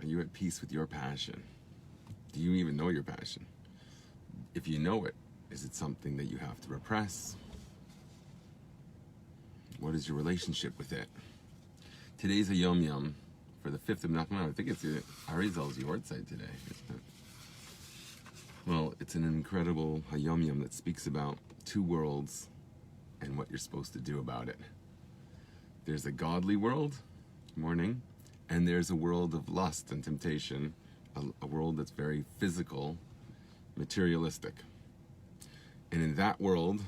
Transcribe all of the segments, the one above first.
Are you at peace with your passion? Do you even know your passion? If you know it, is it something that you have to repress? What is your relationship with it? Today's a Yom Yom for the 5th of Nachman. I think it's Arizal's Yortzeit today, isn't it? Well, it's an incredible Hayom Yom that speaks about two worlds and what you're supposed to do about it. There's a godly world, morning, and there's a world of lust and temptation, a world that's very physical, materialistic. And in that world,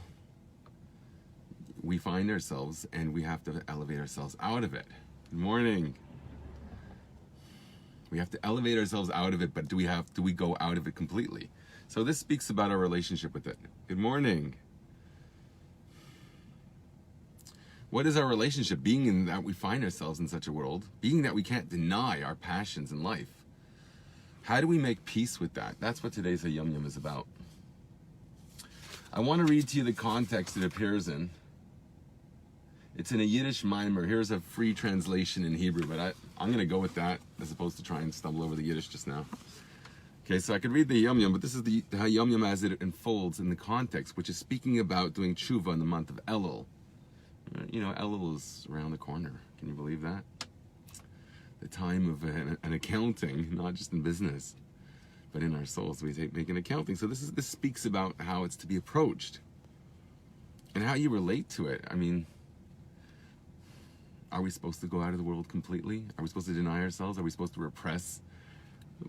we find ourselves, and we have to elevate ourselves out of it. Good morning. We have to elevate ourselves out of it, but do we go out of it completely? So this speaks about our relationship with it. Good morning. What is our relationship? Being in that we find ourselves in such a world, being that we can't deny our passions in life. How do we make peace with that? That's what today's Hayom Yom is about. I want to read to you the context it appears in. It's in a Yiddish mimer. Here's a free translation in Hebrew, but I'm going to go with that as opposed to try and stumble over the Yiddish just now. Okay, so I could read the Yom Yom, but this is the Hayom Yom as it unfolds in the context, which is speaking about doing tshuva in the month of Elul. You know, Elul is around the corner. Can you believe that? The time of an accounting, not just in business, but in our souls. We make an accounting. So this speaks about how it's to be approached and how you relate to it. I mean, are we supposed to go out of the world completely? Are we supposed to deny ourselves? Are we supposed to repress?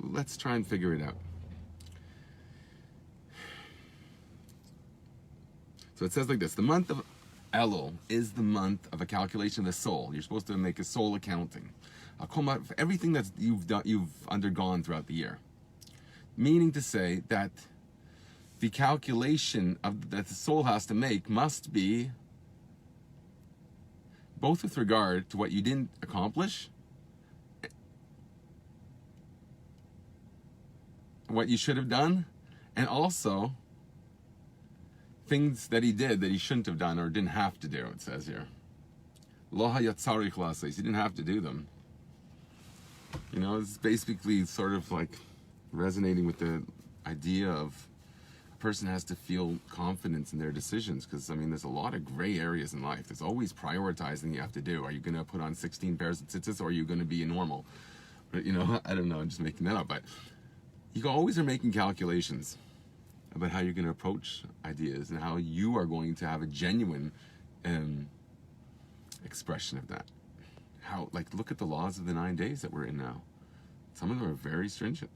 Let's try and figure it out. So it says like this: the month of Elul is the month of a calculation of the soul. You're supposed to make a soul accounting. I'll come out for everything that you've undergone throughout the year. Meaning to say that the calculation that the soul has to make must be both with regard to what you didn't accomplish, what you should have done, and also things that he did that he shouldn't have done or didn't have to do, it says here. Lo hayat tzarich la'asos. He didn't have to do them. You know, it's basically sort of like resonating with the idea of a person has to feel confidence in their decisions, because, I mean, there's a lot of gray areas in life. There's always prioritizing you have to do. Are you going to put on 16 pairs of tzitzis, or are you going to be normal? But, you know, I don't know, I'm just making that up. But you always are making calculations about how you're going to approach ideas and how you are going to have a genuine expression of that. How, like, look at the laws of the 9 days that we're in now. Some of them are very stringent.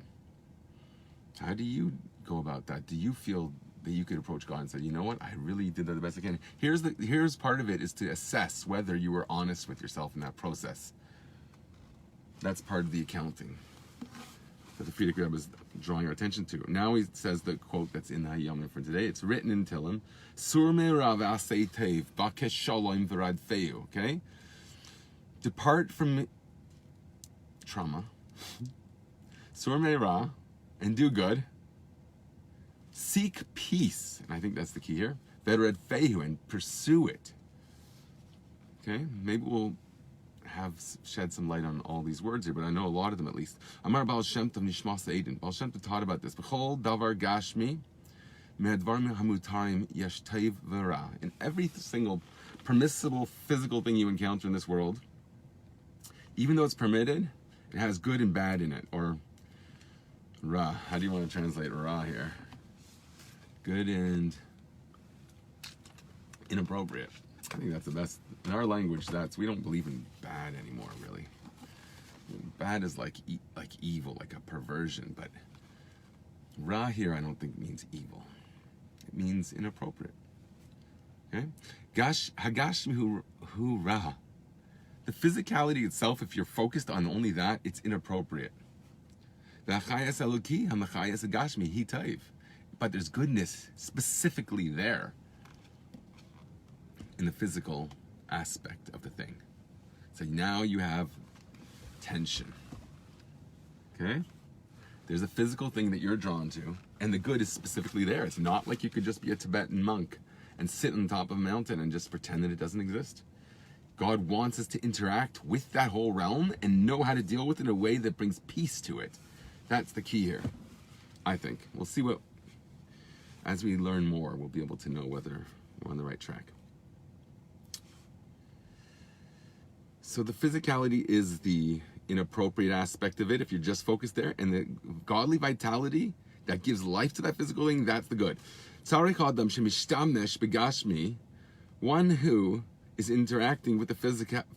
How do you go about that? Do you feel that you could approach God and say, you know what, I really did the best I can? Here's part of it is to assess whether you were honest with yourself in that process. That's part of the accounting that the Frierdiker Rebbe is drawing our attention to. Now he says the quote that's in the Hayom Yom for today. It's written in Tehillim. Sur me'rav asei tev, bakesh shalom v'rad feu. Okay? Depart from trauma. Sur me'ra, and do good. Seek peace, and I think that's the key here. V'rad feu, and pursue it. Okay? Maybe we'll shed some light on all these words here, but I know a lot of them at least. Amar Baal Shem Tov Nishmas Eidin. Baal Shem Tov taught about this. B'chol davar gashmi me'advarim hamutarim yesh tov v'ra. In every single permissible physical thing you encounter in this world, even though it's permitted, it has good and bad in it. Or ra. How do you want to translate ra here? Good and inappropriate. I think that's the best. In our language, we don't believe in bad anymore, really. Bad is like evil, like a perversion, but ra here I don't think means evil. It means inappropriate. Okay? Hagashmi hu ra. The physicality itself, if you're focused on only that, it's inappropriate. But there's goodness specifically there in the physical aspect of the thing. So now you have tension. Okay? There's a physical thing that you're drawn to, and the good is specifically there. It's not like you could just be a Tibetan monk and sit on top of a mountain and just pretend that it doesn't exist. God wants us to interact with that whole realm and know how to deal with it in a way that brings peace to it. That's the key here, I think. We'll see what, as we learn more, we'll be able to know whether we're on the right track. So the physicality is the inappropriate aspect of it, if you're just focused there, and the godly vitality that gives life to that physical thing, that's the good. One who is interacting with the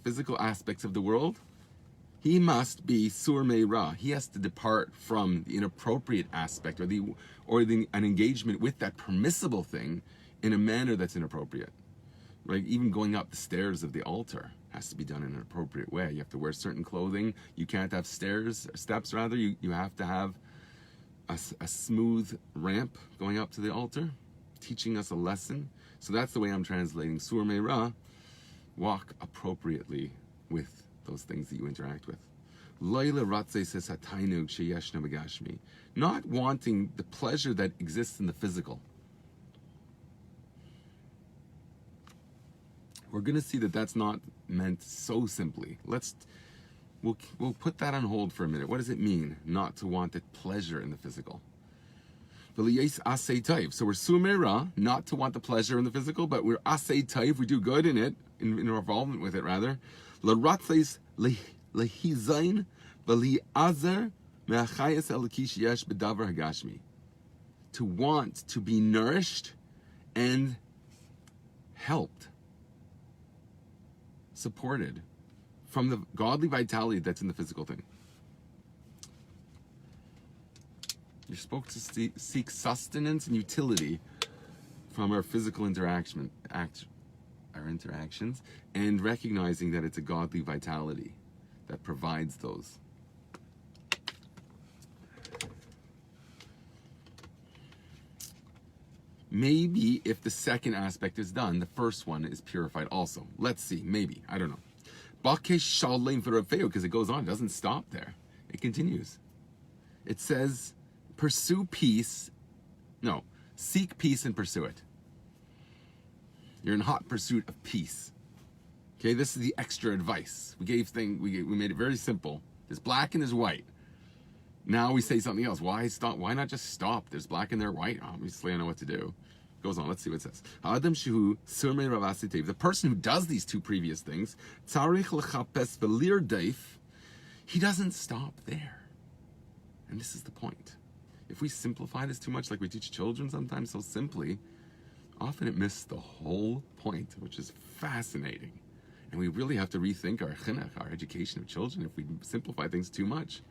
physical aspects of the world, he must be sur ra. He has to depart from the inappropriate aspect or an engagement with that permissible thing in a manner that's inappropriate. Right? Even going up the stairs of the altar has to be done in an appropriate way. You have to wear certain clothing. You can't have steps rather. You have to have a smooth ramp going up to the altar, teaching us a lesson. So that's the way I'm translating sur ra. Walk appropriately with those things that you interact with. Not wanting the pleasure that exists in the physical. We're going to see that that's not meant so simply. We'll put that on hold for a minute. What does it mean not to want the pleasure in the physical? So we're sumera, not to want the pleasure in the physical, but we're asay taif, we do good in it, in our involvement with it rather. L'ratzes lehizain v'li'azer me'achayas elikish yesh b'davar hagashmi. To want to be nourished and helped, supported from the godly vitality that's in the physical thing. You're supposed to seek sustenance and utility from our physical interactions, and recognizing that it's a godly vitality that provides those. Maybe if the second aspect is done, the first one is purified also. Let's see, maybe, I don't know. Because it goes on, it doesn't stop there. It continues. It says, pursue peace. No, seek peace and pursue it. You're in hot pursuit of peace. Okay, this is the extra advice. We made it very simple. There's black and there's white. Now we say something else. Why stop? Why not just stop? There's black and there's white. Obviously, I know what to do. Goes on. Let's see what it says. The person who does these two previous things, he doesn't stop there. And this is the point. If we simplify this too much, like we teach children sometimes so simply, often it misses the whole point, which is fascinating. And we really have to rethink our chinuch, our education of children, if we simplify things too much.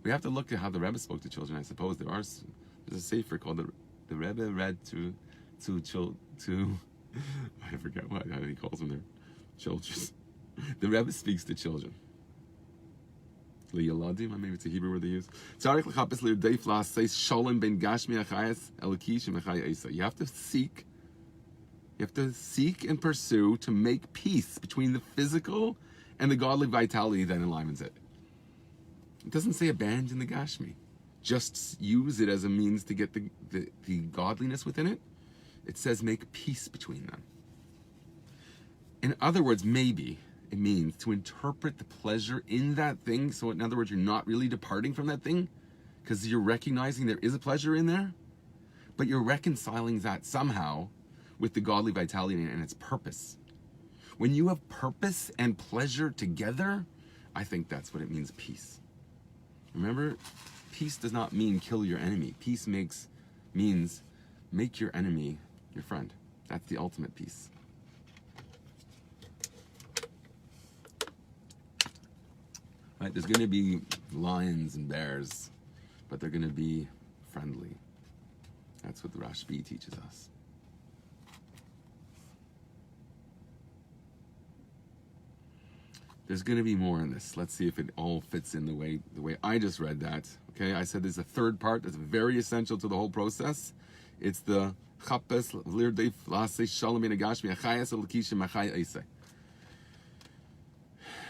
We have to look at how the Rebbe spoke to children. I suppose there's a sefer called the Rebbe read to I forget how he calls them, their children. The Rebbe speaks to children. Liyaladim, maybe it's a Hebrew word they use. You have to seek and pursue to make peace between the physical and the godly vitality that enlivens it. It doesn't say abandon the Gashmi. Just use it as a means to get the godliness within it. It says make peace between them. In other words, maybe it means to interpret the pleasure in that thing. So in other words, you're not really departing from that thing because you're recognizing there is a pleasure in there, but you're reconciling that somehow with the godly vitality and its purpose. When you have purpose and pleasure together, I think that's what it means, peace. Remember, peace does not mean kill your enemy. Peace means make your enemy your friend. That's the ultimate peace. Right? There's going to be lions and bears, but they're going to be friendly. That's what the Rashbi teaches us. There's going to be more in this. Let's see if it all fits in the way I just read that. Okay, I said there's a third part that's very essential to the whole process. It's the chapes lirdef lase shalom benagashmi achayas elokishim achay eiseh.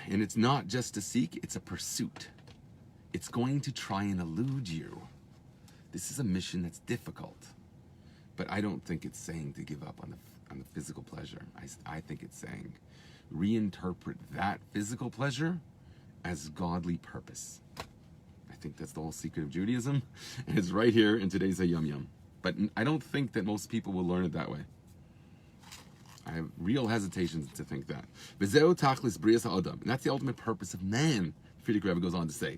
And it's not just to seek; it's a pursuit. It's going to try and elude you. This is a mission that's difficult, but I don't think it's saying to give up on the physical pleasure. I think it's saying reinterpret that physical pleasure as godly purpose. I think that's the whole secret of Judaism, and it's right here in today's Yom Yom. But I don't think that most people will learn it that way. I have real hesitations to think that. V'zeu tachlis brias ha'adam, and that's the ultimate purpose of man. Friedrich Rebbe goes on to say,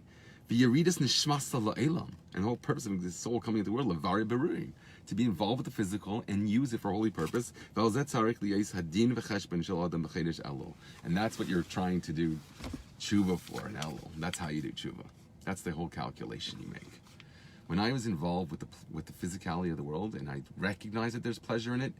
v'yeridus nishmasa la'elam, and the whole purpose of the soul coming into the world, levari beruim, to be involved with the physical and use it for a holy purpose. And that's what you're trying to do tshuva for in Elul. That's how you do tshuva. That's the whole calculation you make. When I was involved with the physicality of the world and I recognize that there's pleasure in it,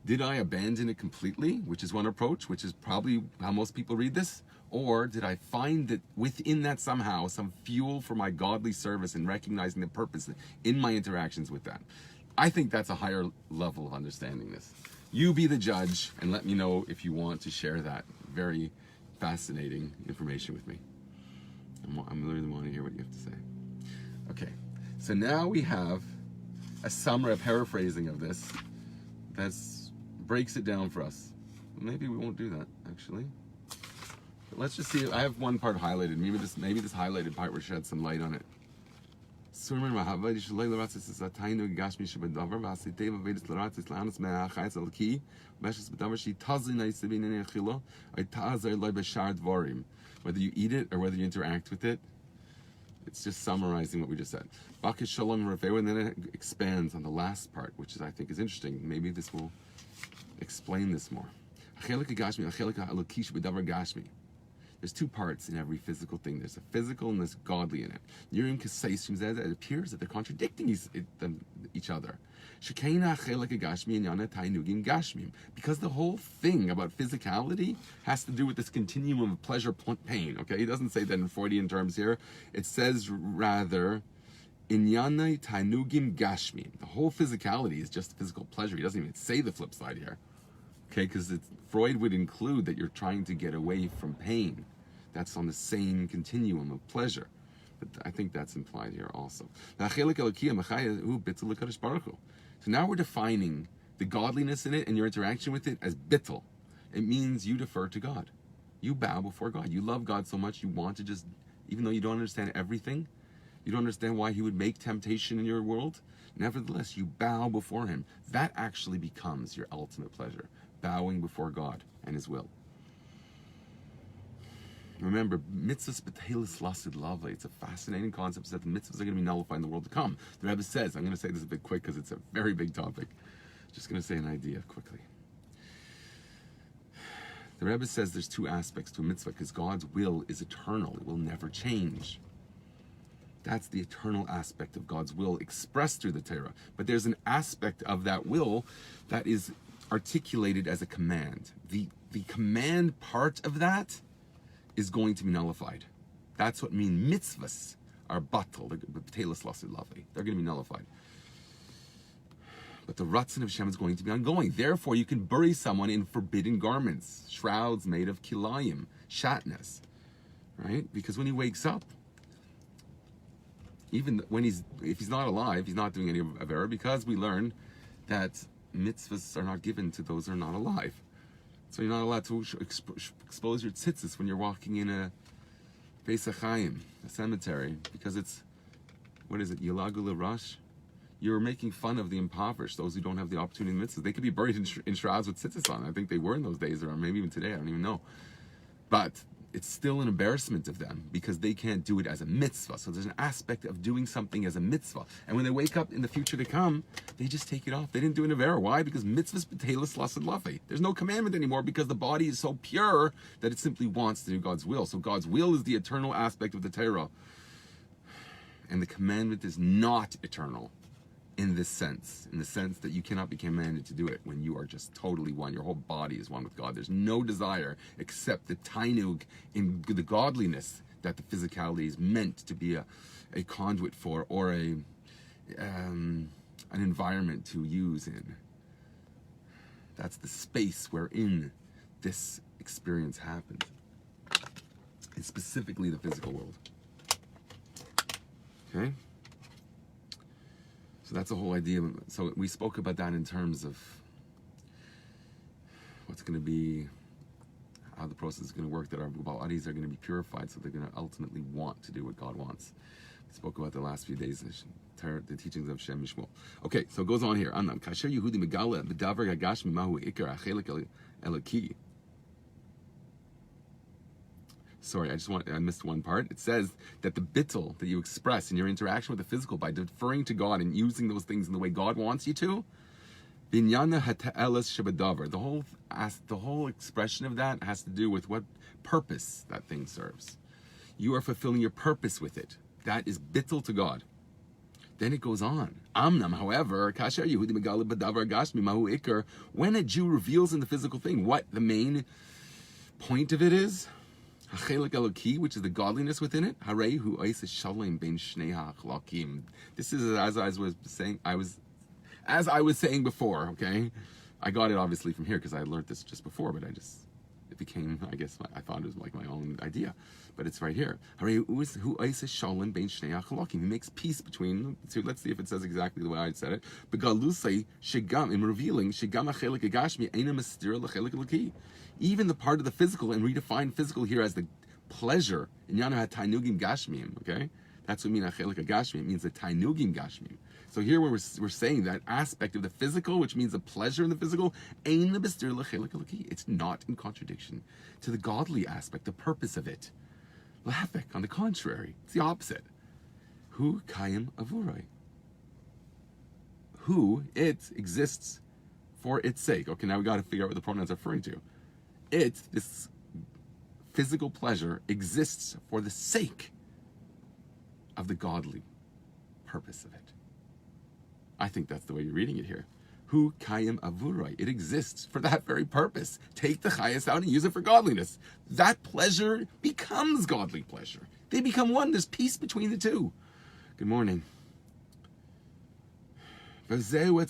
did I abandon it completely, which is one approach, which is probably how most people read this? Or did I find that within that somehow some fuel for my godly service and recognizing the purpose in my interactions with that? I think that's a higher level of understanding this. You be the judge and let me know if you want to share that very fascinating information with me. I'm really want to hear what you have to say. Okay, so now we have a summary, a paraphrasing of this that breaks it down for us. Maybe we won't do that, actually. But let's just see. I have one part highlighted. Maybe this highlighted part will shed some light on it. So remember, whether you eat it or whether you interact with it, it's just summarizing what we just said. And then it expands on the last part, which is, I think, is interesting. Maybe this will explain this more. There's two parts in every physical thing. There's a physical and there's godly in it. It appears that they're contradicting each other. Because the whole thing about physicality has to do with this continuum of pleasure, pain. Okay, he doesn't say that in Freudian terms here. It says rather, Inyanai tainugim gashmim. The whole physicality is just physical pleasure. He doesn't even say the flip side here. Okay, because Freud would include that you're trying to get away from pain. That's on the same continuum of pleasure. But I think that's implied here also. So now we're defining the godliness in it and your interaction with it as bittul. It means you defer to God. You bow before God. You love God so much you want to just, even though you don't understand everything, you don't understand why he would make temptation in your world, nevertheless, you bow before him. That actually becomes your ultimate pleasure. Bowing before God and his will. Remember, mitzvahs b'teilis lasid lava. It's a fascinating concept that the mitzvahs are going to be nullified in the world to come. The Rebbe says, I'm going to say this a bit quick because it's a very big topic. Just going to say an idea quickly. The Rebbe says there's two aspects to a mitzvah because God's will is eternal. It will never change. That's the eternal aspect of God's will expressed through the Torah. But there's an aspect of that will that is articulated as a command. The command part of that is going to be nullified. That's what mean mitzvahs are batal. They're going to be nullified. But the ratzon of Hashem is going to be ongoing. Therefore, you can bury someone in forbidden garments, shrouds made of kilayim, shatnez, right? Because when he wakes up, even when if he's not alive, he's not doing any avera, because we learn that mitzvahs are not given to those who are not alive. So you're not allowed to expose your tzitzis when you're walking in a Beis HaChaim, a cemetery, because it's, what is it, Yilagu L'Rosh? You're making fun of the impoverished, those who don't have the opportunity in mitzvahs. They could be buried in shrouds with tzitzis on. I think they were in those days, or maybe even today, I don't even know. But it's still an embarrassment of them because they can't do it as a mitzvah. So there's an aspect of doing something as a mitzvah. And when they wake up in the future to come, they just take it off. They didn't do an avera. Why? Because mitzvahs b'teilis lasad lafe. There's no commandment anymore because the body is so pure that it simply wants to do God's will. So God's will is the eternal aspect of the Torah. And the commandment is not eternal in the sense that you cannot be commanded to do it when you are just totally one. Your whole body is one with God. There's no desire except the tainug in the godliness that the physicality is meant to be a conduit for, or an environment to use in. That's the space wherein this experience happens. And specifically the physical world. Okay? So that's the whole idea. So we spoke about that in terms of what's going to be, how the process is going to work, that our bodies are going to be purified, so they're going to ultimately want to do what God wants. We spoke about the last few days, the teachings of Shem Mishmol. Okay, so it goes on here. Kasher Yehudi Megala B'davar Gagashmi Mahu Ikar Achelik Elaki. Sorry, I missed one part. It says that the bittul that you express in your interaction with the physical by deferring to God and using those things in the way God wants you to, binyana hata'elas shabadavar. The whole expression of that has to do with what purpose that thing serves. You are fulfilling your purpose with it. That is bittul to God. Then it goes on. Amnam, however, kasher Yehudi megala b'davar gashmi mahu ikar. When a Jew reveals in the physical thing what the main point of it is, Hachelik Eloki, which is the godliness within it. Harei hu ois shalom bein shnei ha'chlakim. This is as I was saying before. Okay, I got it obviously from here because I learned this just before, but it became, I guess, I thought it was like my own idea, but it's right here. Harei hu ois shalom bein shnei ha'chlakim. He makes peace between the two. Let's see if it says exactly the way I said it. Begalusay shegam, in revealing shegam hachelik agashmi eina mastira lachelik eloki. Even the part of the physical, and redefine physical here as the pleasure. Inyana tainugim gashmim. Okay, that's what we mean achelik gashmim. It means the tainugim gashmim. So here we're saying that aspect of the physical, which means the pleasure in the physical, ein lebestir lachelik eloki. It's not in contradiction to the godly aspect, the purpose of it. Lafek, on the contrary, it's the opposite. Hu kayim avurai. Who it exists for its sake. Okay, now we got to figure out what the pronouns are referring to. This physical pleasure exists for the sake of the godly purpose of it. I think that's the way you're reading it here. Hu kayim avurai. It exists for that very purpose. Take the chayas out and use it for godliness. That pleasure becomes godly pleasure. They become one. There's peace between the two. Good morning. That's what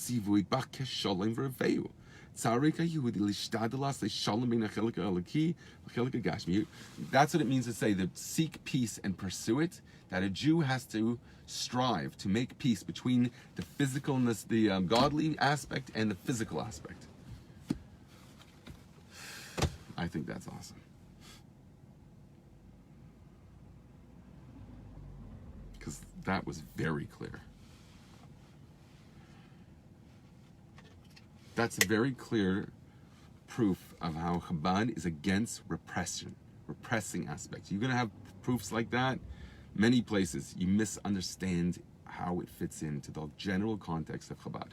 it means to say that seek peace and pursue it, that a Jew has to strive to make peace between the physicalness, the godly aspect, and the physical aspect. I think that's awesome. Because that was very clear. That's a very clear proof of how Chabad is against repressing aspects. You're going to have proofs like that many places. You misunderstand how it fits into the general context of Chabad.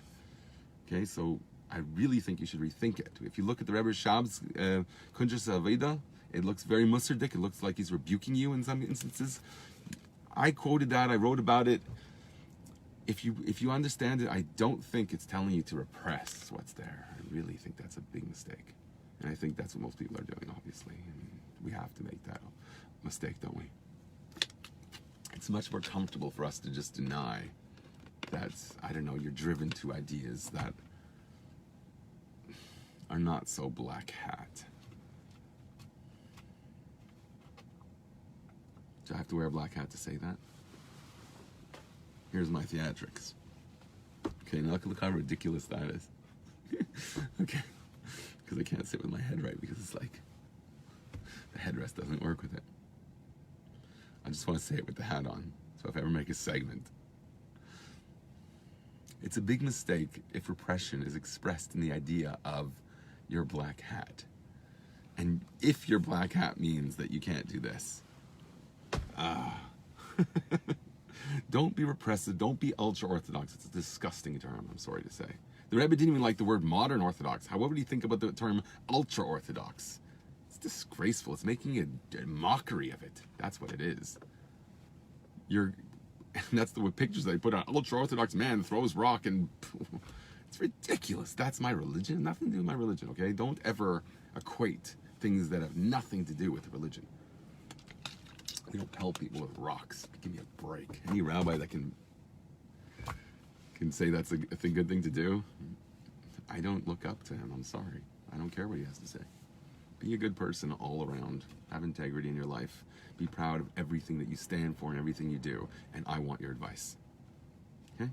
Okay, so I really think you should rethink it. If you look at the Rebbe Shab's Kunjas Aveda, it looks very musardik. It looks like he's rebuking you in some instances. I quoted that. I wrote about it. If you understand it, I don't think it's telling you to repress what's there. I really think that's a big mistake. And I think that's what most people are doing, obviously. And we have to make that mistake, don't we? It's much more comfortable for us to just deny that, I don't know, you're driven to ideas that are not so black hat. Do I have to wear a black hat to say that? Here's my theatrics. Okay, now look how ridiculous that is. Okay, because I can't sit with my head right because it's like the headrest doesn't work with it. I just want to say it with the hat on. So if I ever make a segment, it's a big mistake if repression is expressed in the idea of your black hat. And if your black hat means that you can't do this, don't be repressive. Don't be ultra-Orthodox. It's a disgusting term, I'm sorry to say. The Rebbe didn't even like the word modern Orthodox. However do you think about the term ultra-Orthodox? It's disgraceful. It's making a mockery of it. That's what it is. That's the pictures they put on. Ultra-Orthodox man throws rock and... It's ridiculous. That's my religion. Nothing to do with my religion, okay? Don't ever equate things that have nothing to do with religion. We don't pelt people with rocks. Give me a break. Any rabbi that can say that's a good thing to do, I don't look up to him. I'm sorry. I don't care what he has to say. Be a good person all around. Have integrity in your life. Be proud of everything that you stand for and everything you do. And I want your advice. Okay?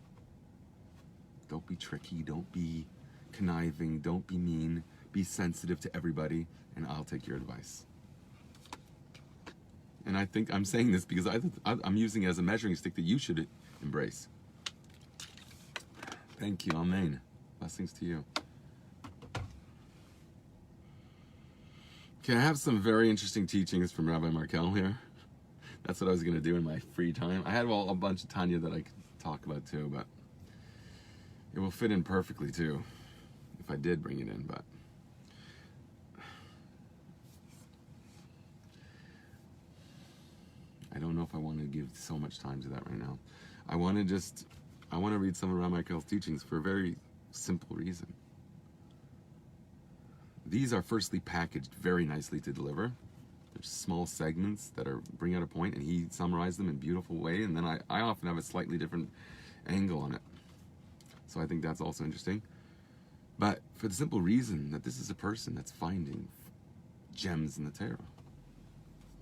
Don't be tricky. Don't be conniving. Don't be mean. be sensitive to everybody, and I'll take your advice. And I think I'm saying this because I'm using it as a measuring stick that you should embrace. Thank you. Amen. Blessings to you. Okay, I have some very interesting teachings from Rabbi Merkur here. That's what I was going to do in my free time. I had a bunch of Tanya that I could talk about too, but it will fit in perfectly too if I did bring it in, but I don't know if I want to give so much time to that right now. I want to read some of Rabbi Merkur's teachings for a very simple reason. These are firstly packaged very nicely to deliver. There's small segments that bring out a point, and he summarized them in a beautiful way, and then I often have a slightly different angle on it. So I think that's also interesting. But for the simple reason that this is a person that's finding gems in the Torah,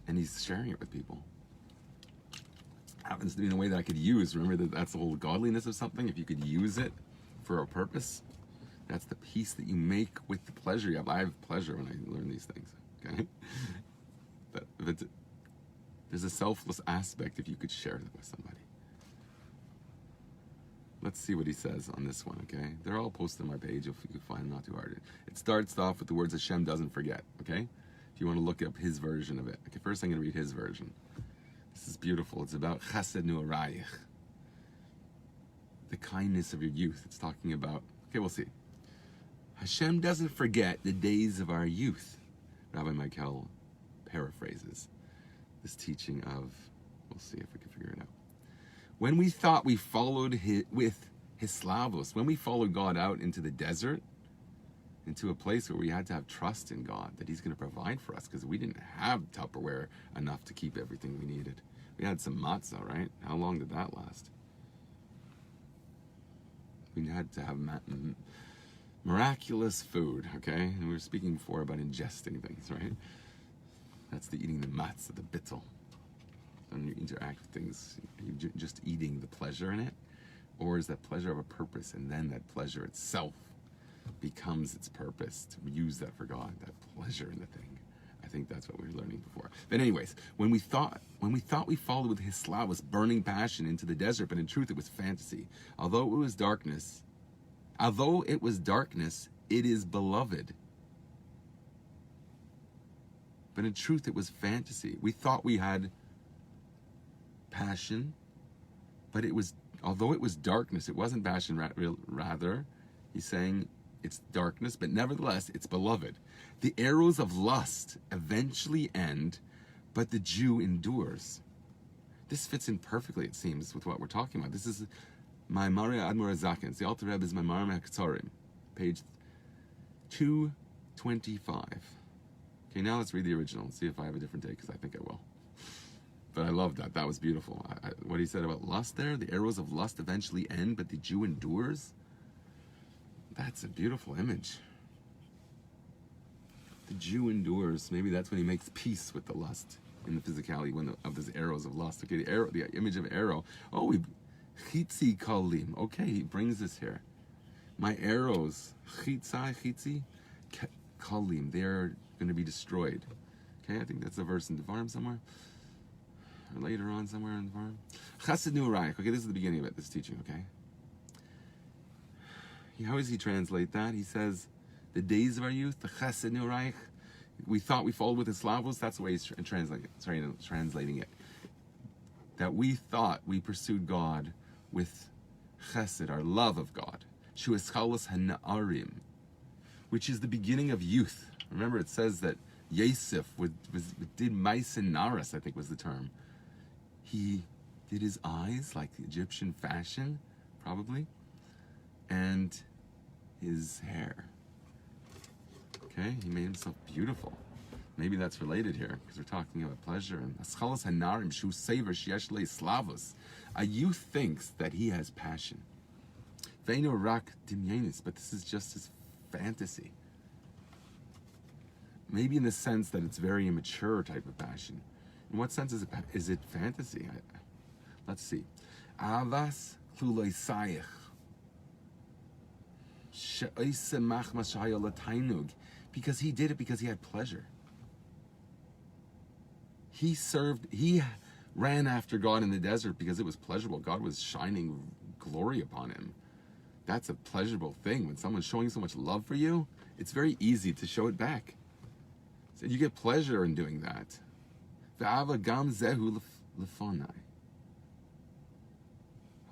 and he's sharing it with people. Happens to be in a way that I could use. Remember that's the whole godliness of something. If you could use it for a purpose, that's the peace that you make with the pleasure you have. I have pleasure when I learn these things. Okay, but there's a selfless aspect if you could share it with somebody. Let's see what he says on this one. Okay, they're all posted on my page. If you can find them, not too hard. It starts off with the words Hashem doesn't forget. Okay, if you want to look up his version of it. Okay, first I'm going to read his version. This is beautiful. It's about chesed nu'arayich, the kindness of your youth. It's talking about, okay, we'll see. Hashem doesn't forget the days of our youth. Rabbi Merkur paraphrases this teaching of, we'll see if we can figure it out. When we thought we followed with Hislavos, when we followed God out into the desert, into a place where we had to have trust in God, that he's going to provide for us, because we didn't have Tupperware enough to keep everything we needed. We had some matzah, right? How long did that last? We had to have miraculous food, okay? And we were speaking before about ingesting things, right? That's the eating the matzah, the bittel. When you interact with things, are you just eating the pleasure in it? Or is that pleasure of a purpose, and then that pleasure itself becomes its purpose to use that for God, that pleasure in the thing? I think that's what we were learning before. But anyways, when we thought we followed with his slavos, burning passion into the desert, but in truth it was fantasy. Although it was darkness, it is beloved. But in truth it was fantasy. We thought we had passion, but although it was darkness, it wasn't passion. Rather, he's saying it's darkness, but nevertheless, it's beloved. The arrows of lust eventually end, but the Jew endures. This fits in perfectly, it seems, with what we're talking about. This is Maimarei Admor Zaken. It's the Alter Rebbe's Maimarei HaKetzarim, page 225. Okay, now let's read the original and see if I have a different day, because I think I will. But I love that. That was beautiful. What he said about lust there, the arrows of lust eventually end, but the Jew endures. That's a beautiful image. The Jew endures. Maybe that's when he makes peace with the lust in the physicality of those arrows of lust. Okay, the image of arrow. Oh, chitzi kalim. Okay, he brings this here. My arrows, chitzi kalim. They're going to be destroyed. Okay, I think that's a verse in Devarim somewhere. Or later on somewhere in Devarim. Chesed nu'arayich. Okay, this is the beginning of it, this teaching, okay? How does he translate that? He says, the days of our youth, the chesed nu'arayich, we thought we followed with the slavos. That's the way he's translating it. That we thought we pursued God with chesed, our love of God. Shu eschalos hana'arim, which is the beginning of youth. Remember, it says that Yosef did ma'aseh naras, I think was the term. He did his eyes like the Egyptian fashion, probably, and his hair. Okay, he made himself beautiful. Maybe that's related here, because we're talking about pleasure. And aschalos hanarim shu sever sheyesh le slavos. A youth thinks that he has passion. Ve'eino rak dimyanis, but this is just his fantasy. Maybe in the sense that it's very immature type of passion. In what sense is it fantasy? Let's see. Avas klulei sayich. She'oise machmas shahaya l'tainug. Because he did it because he had pleasure. He ran after God in the desert because it was pleasurable. God was shining glory upon him. That's a pleasurable thing. When someone's showing so much love for you, it's very easy to show it back. So you get pleasure in doing that. V'ava gam zehu lefanai.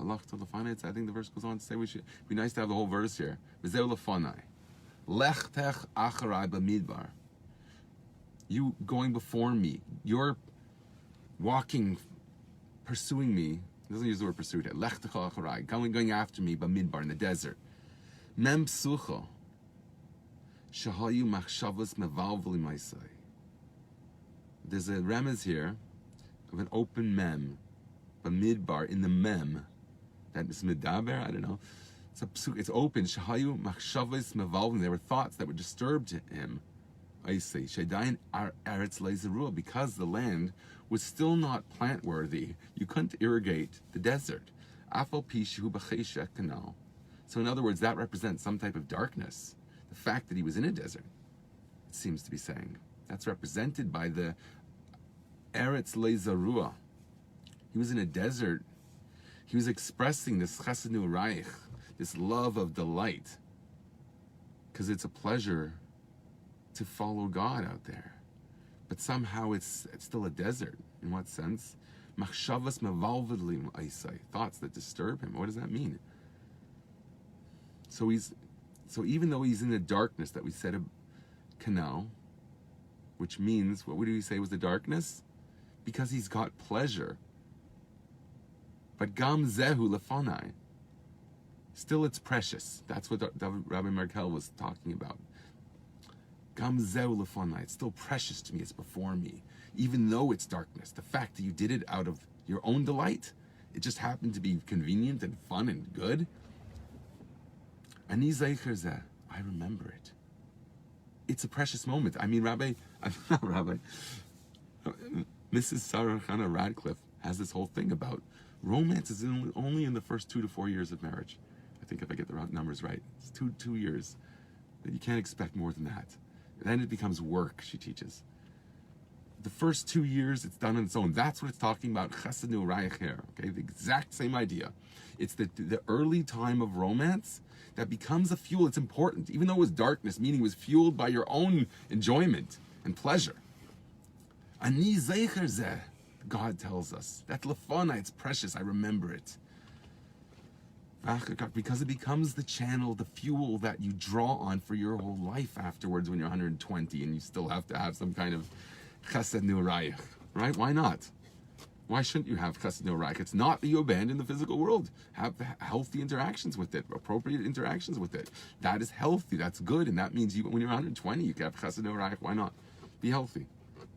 Halachta lefanai. I think the verse goes on to say we should be nice to have the whole verse here. V'zehu lefanai. Lechtech acharai b'midbar. You going before me. You're walking, pursuing me. It doesn't use the word pursuit here. Lechtech acharai. Going after me b'midbar in the desert. Mem psucha. Shahayu machshavas mevalvli maisai. There's a remez here of an open mem, b'midbar in the mem. That is medaber. I don't know. It's open. Shahayu machshavas mevalvli. There were thoughts that would disturb him. I say Shadayin Eretz Leizerua, because the land was still not plant worthy. You couldn't irrigate the desert. Afal pishu b'cheshek kanal. So in other words, that represents some type of darkness. The fact that he was in a desert, it seems to be saying. That's represented by the Eretz Leizerua. He was in a desert. He was expressing this chesed nu'raich, this love of delight, because it's a pleasure to follow God out there. But somehow it's still a desert. In what sense? Machshavas mevalvedlim aisai. Thoughts that disturb him. What does that mean? So even though he's in the darkness that we said a canal, which means, what would we say was the darkness? Because he's got pleasure. But gam zehu lefanai. Still it's precious. That's what Rabbi Merkur was talking about. Gam zehu lefanai. It's still precious to me. It's before me. Even though it's darkness. The fact that you did it out of your own delight, it just happened to be convenient and fun and good. Ani zeicher zeh. I remember it. It's a precious moment. I mean, Mrs. Sarah Hannah Radcliffe has this whole thing about romance is only in the first 2 to 4 years of marriage. I think if I get the numbers right, it's two years. You can't expect more than that. Then it becomes work, she teaches. The first 2 years, it's done on its own. That's what it's talking about. Chesed nu'raich here. Okay, the exact same idea. It's the early time of romance that becomes a fuel. It's important, even though it was darkness, meaning it was fueled by your own enjoyment and pleasure. Ani zeicher zeh, God tells us. That lefana, it's precious, I remember it. Because it becomes the channel, the fuel that you draw on for your whole life afterwards when you're 120 and you still have to have some kind of chesed nu'raich, right? Why not? Why shouldn't you have chesed nu'raich? It's not that you abandon the physical world. Have healthy interactions with it, appropriate interactions with it. That is healthy, that's good, and that means when you're 120, you can have chesed nu'raich. Why not? Be healthy.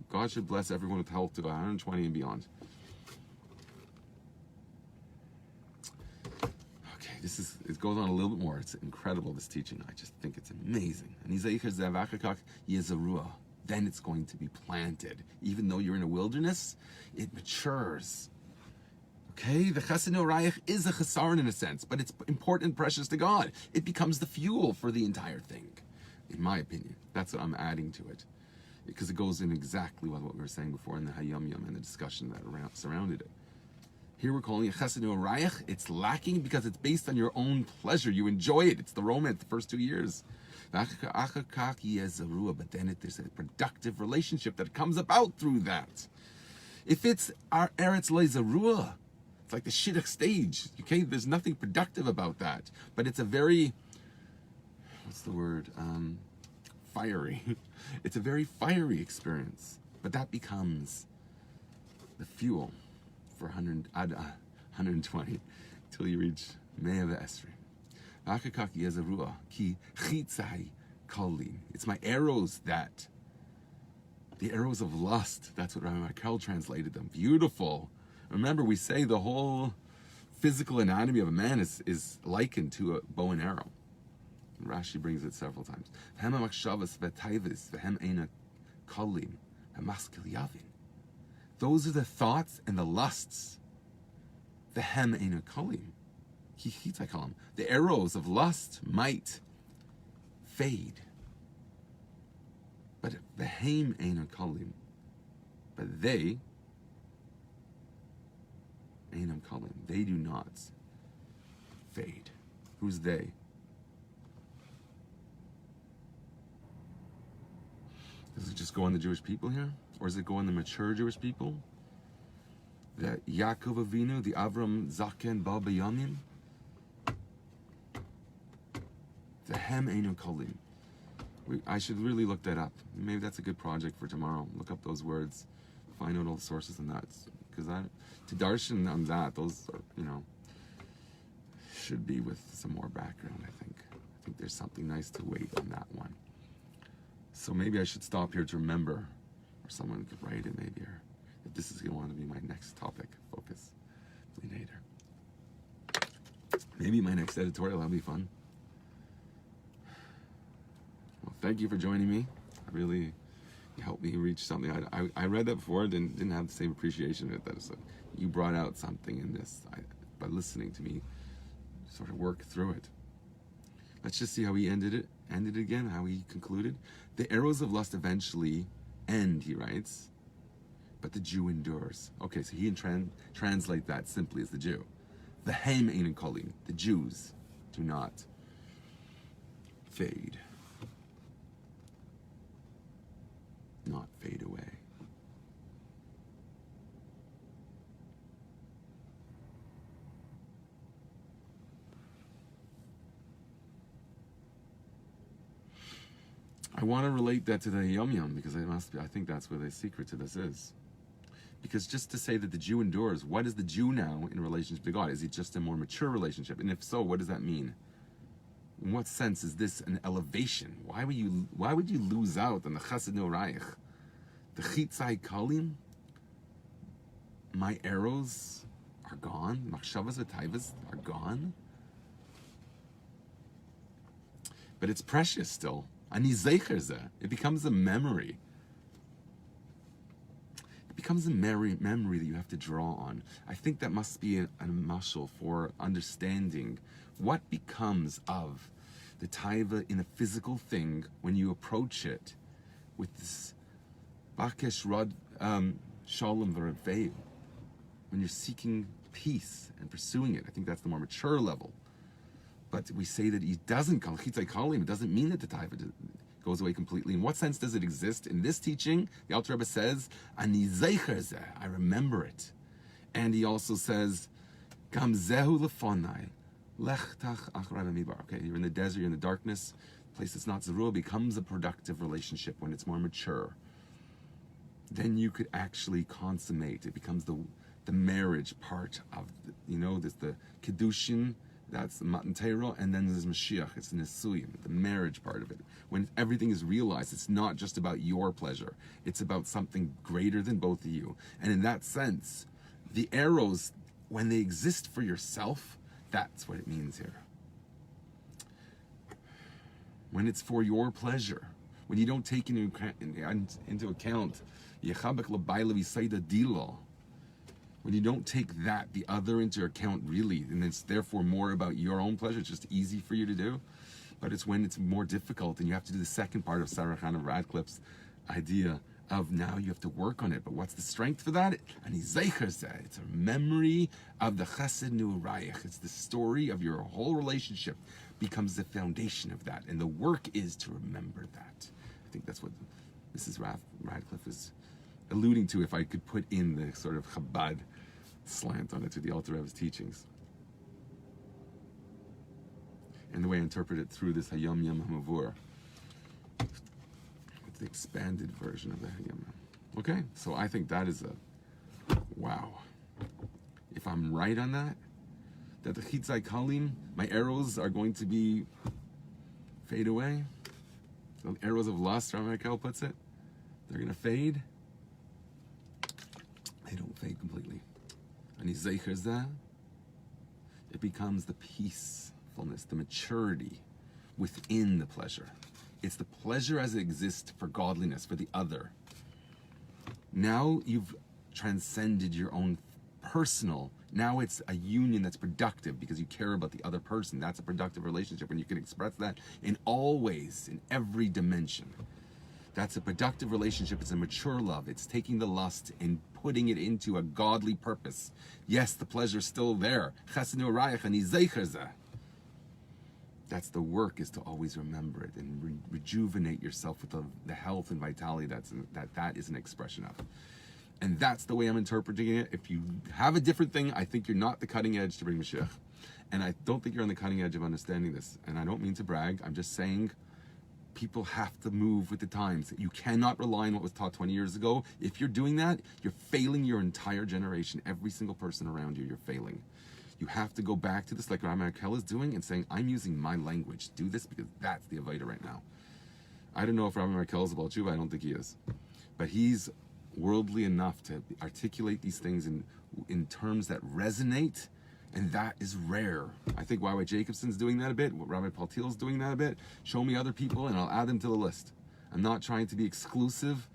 God should bless everyone with health to go 120 and beyond. Okay, it goes on a little bit more. It's incredible, this teaching. I just think it's amazing. And then it's going to be planted. Even though you're in a wilderness, it matures. Okay, the chesed nu'raich is a chesaron in a sense, but it's important and precious to God. It becomes the fuel for the entire thing, in my opinion. That's what I'm adding to it, because it goes in exactly with what we were saying before in the Hayom Yom and the discussion that surrounded it. Here we're calling it chesed nu'raich. It's lacking because it's based on your own pleasure. You enjoy it. It's the romance the first 2 years. But then there's a productive relationship that comes about through that. If it's our Eretz Leizerua, it's like the shidduch stage. Okay, there's nothing productive about that. But it's a very, what's the word? Fiery. It's a very fiery experience. But that becomes the fuel for 120 till you reach Mea ve'esrim. It's my arrows the arrows of lust. That's what Rabbi Merkur translated them. Beautiful. Remember, we say the whole physical anatomy of a man is likened to a bow and arrow. Rashi brings it several times. Those are the thoughts and the lusts. The arrows of lust might fade. But v'heim eino kalim. But they, einam kalim, they do not fade. Who's they? Does it just go on the Jewish people here? Or does it go on the mature Jewish people? The Yaakov Avinu, the Avram Zaken Ba B'Yamim? The Hem Einu Kalim. I should really look that up. Maybe that's a good project for tomorrow. Look up those words. Find out all the sources on that. Because to darshan on that, those are, should be with some more background, I think. I think there's something nice to wait on that one. So maybe I should stop here to remember, or someone could write it maybe, or if this is going to want to be my next topic, focus, later. Maybe my next editorial, that'll be fun. Well, thank you for joining me. You helped me reach something. I read that before, didn't have the same appreciation of it. That you brought out something in this by listening to me sort of work through it. Let's just see how he ended it again, how he concluded. The arrows of lust eventually end, he writes, but the Jew endures. Okay, so he can translate that simply as the Jew. The Hem Einu Kalim, the Jews do not fade. Not fade away. I want to relate that to the Yom Yom because I think that's where the secret to this is. Because just to say that the Jew endures, what is the Jew now in relationship to God? Is he just a more mature relationship? And if so, what does that mean? In what sense is this an elevation? Why would you lose out on the Chesed Noraich? The Chitzai Kalim? My arrows are gone. Machshavas v'taivas are gone. But it's precious still. Ani zeicher zeh. It becomes a memory. It becomes a memory that you have to draw on. I think that must be a mashal for understanding what becomes of the taiva in a physical thing when you approach it with this bakesh rod shalom v'reveu. When you're seeking peace and pursuing it, I think that's the more mature level. But we say that he doesn't call chitzai kalim. It doesn't mean that the taiva goes away completely. In what sense does it exist? In this teaching, the Alter Rebbe says, "Ani zeicher zeh," I remember it, and he also says, "Gam zehu lefonai, lechtach achrei b'midbar." Okay, you're in the desert, you're in the darkness. A place that's not zerua becomes a productive relationship when it's more mature. Then you could actually consummate. It becomes the marriage part of there's the kiddushin. That's the Matan Torah, and then there's Mashiach. It's the Nisuyim, the marriage part of it. When everything is realized, it's not just about your pleasure. It's about something greater than both of you. And in that sense, the arrows, when they exist for yourself, that's what it means here. When it's for your pleasure, when you don't take into account Yechabek L'Bayla V'Sayda Dilo, when you don't take the other into account really, and it's therefore more about your own pleasure, it's just easy for you to do. But it's when it's more difficult and you have to do the second part of Sarah Hannah Radcliffe's idea of now you have to work on it. But what's the strength for that? And Zeicher said, it's a memory of the Chesed Noraich. It's the story of your whole relationship becomes the foundation of that. And the work is to remember that. I think that's what Mrs. Radcliffe is alluding to, if I could put in the sort of Chabad slant on it to the Alter Rebbe's teachings. And the way I interpret it through this Hayom Yom HaMavur. It's the expanded version of the Hayom Yom. Okay, so I think that is wow. If I'm right on that the Chitzai Kalim, my arrows are going to fade away. The arrows of lust, Rabbi Merkur puts it, they're going to fade. They don't fade completely. And he zeicher zeh, it becomes the peacefulness, the maturity within the pleasure. It's the pleasure as it exists for godliness, for the other. Now you've transcended your own personal. Now it's a union that's productive because you care about the other person. That's a productive relationship when you can express that in all ways, in every dimension. That's a productive relationship. It's a mature love. It's taking the lust and putting it into a godly purpose. Yes, the pleasure's still there. That's the work, is to always remember it and rejuvenate yourself with the health and vitality that is an expression of. And that's the way I'm interpreting it. If you have a different thing, I think you're not the cutting edge to bring Mashiach. And I don't think you're on the cutting edge of understanding this. And I don't mean to brag. I'm just saying people have to move with the times. You cannot rely on what was taught 20 years ago. If you're doing that, you're failing your entire generation. Every single person around you, you're failing. You have to go back to this, like Rabbi Merkur is doing, and saying, I'm using my language. Do this because that's the Avodah right now. I don't know if Rabbi Merkur is about you, but I don't think he is. But he's worldly enough to articulate these things in terms that resonate, and that is rare. I think Y.Y. Jacobson's doing that a bit. Rabbi Paltil's doing that a bit. Show me other people, and I'll add them to the list. I'm not trying to be exclusive,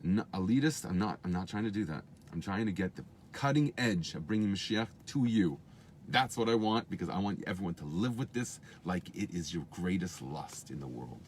elitist. I'm not trying to do that. I'm trying to get the cutting edge of bringing Mashiach to you. That's what I want, because I want everyone to live with this like it is your greatest lust in the world.